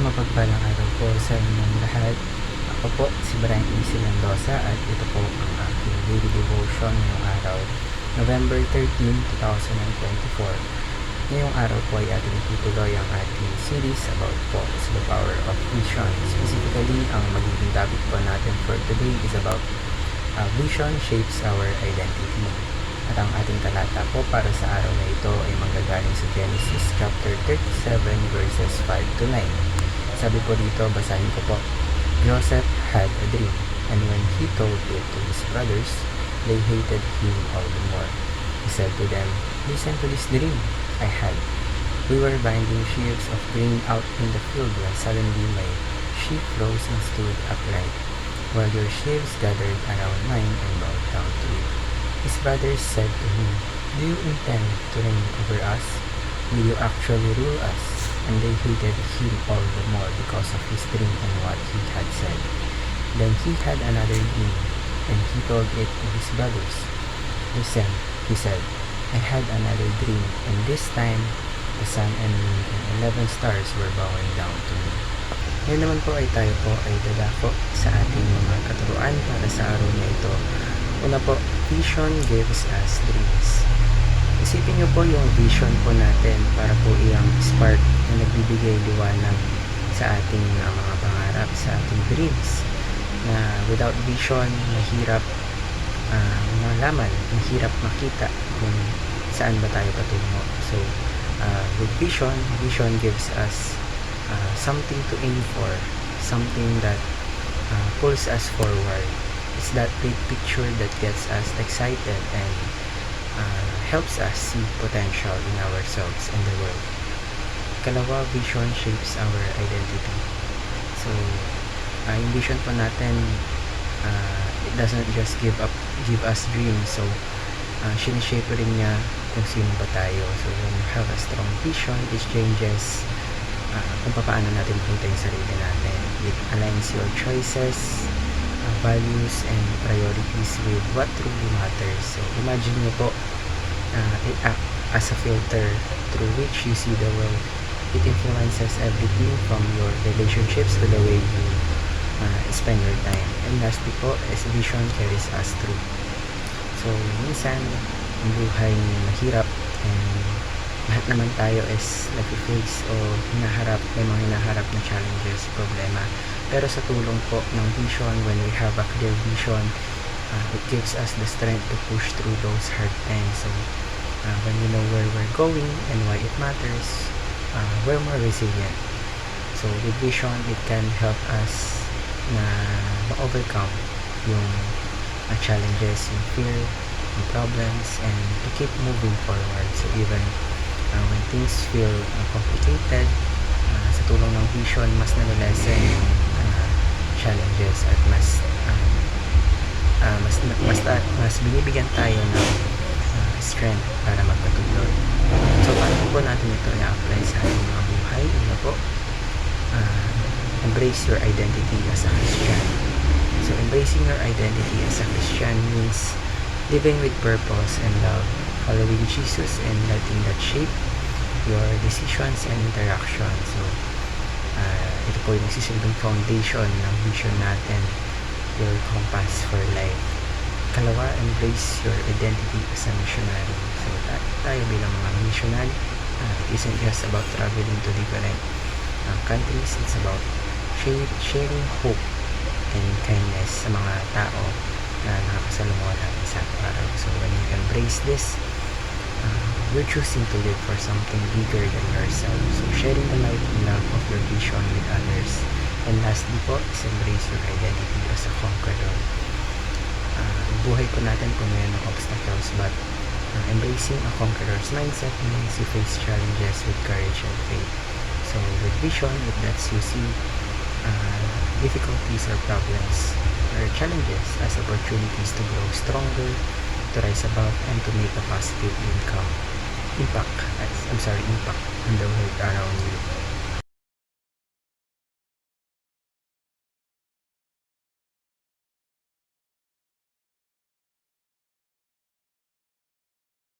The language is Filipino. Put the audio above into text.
mapagpalang araw po sa inyong lahat. Ako po si Brian E. Silandosa at ito po ang aking daily devotion ngayong araw, November 13, 2024. Ngayong araw po ay ating itutuloy ang ating series about po sa the power of vision. Specifically, ang magiging topic po natin for today is about vision shapes our identity. At ang ating talata po para sa araw na ito ay manggagaling sa Genesis chapter 37 verses 5 to 9. Sabi po dito, basahin ko po. Joseph had a dream, and when he told it to his brothers, they hated him all the more. He said to them, "Listen to this dream I had. We were binding sheaves of grain out in the field when suddenly my sheaf rose and stood upright, while your sheaves gathered around mine and bowed down to it." His brothers said to him, "Do you intend to reign over us? Will you actually rule us?" And they hated him all the more because of his dream and what he had said. Then he had another dream, and he told it to his brothers. "Listen," he said, "I had another dream, and this time the sun and moon and 11 stars were bowing down to me." Ngayon naman po ay tayo po ay dadako sa ating mga katuruan para sa araw na ito. Una po, vision gives us dreams. Isipin niyo po yung vision po natin para po iyang spark na nagbibigay liwanag sa ating mga pangarap, sa ating dreams. Na without vision, mahirap malaman, mahirap makita kung saan ba tayo patungo. So, with vision gives us something to aim for, something that pulls us forward. It's that big picture that gets us excited and helps us see potential in ourselves and the world. Kalawa, vision shapes our identity. So, yung vision po natin, it doesn't just give us dreams. So, sineshape rin niya kung sino ba tayo. So, when you have a strong vision, it changes kung paano natin punta yung sarili natin. It aligns your choices, values, and priorities with what truly matters. So, imagine nyo po, it acts as a filter through which you see the world. It influences everything from your relationships to the way you spend your time. And lastly po, is vision carries us through. So, minsan, ang buhay mahirap and lahat naman tayo is nag-face o may mga hinaharap na challenges, problema. Pero sa tulong po ng vision, when we have a clear vision, it gives us the strength to push through those hard times. So, when we know where we're going and why it matters, we're more resilient. So, with vision, it can help us na ma-overcome yung challenges, yung fear, yung problems, and to keep moving forward. So, even when things feel complicated, sa tulong ng vision, mas nalilesen yung challenges at mas binibigyan tayo ng strength para magpatuloy. So, paano po natin ito i-apply sa ating mga buhay? Una po, embrace your identity as a Christian. So, embracing your identity as a Christian means living with purpose and love, following Jesus and letting that shape your decisions and interactions. So, ito po yung nagsisilbing foundation ng vision natin, your compass for life. Kalawa, embrace your identity as a missionary. So, tayo bilang mga missionary, it isn't just about traveling to different countries. It's about sharing hope and kindness sa mga tao na nakakasalungo natin sa araw. So, when you embrace this, you're choosing to live for something bigger than yourself. So, sharing the light and love of your vision with others. And lastly po, is embrace your identity as a conqueror. Buhay po natin kung mayroon ng obstacles, but embracing a conqueror's mindset means you face challenges with courage and faith. So, with vision, it lets you see difficulties or problems or challenges as opportunities to grow stronger, to rise above, and to make a positive impact on the world around you.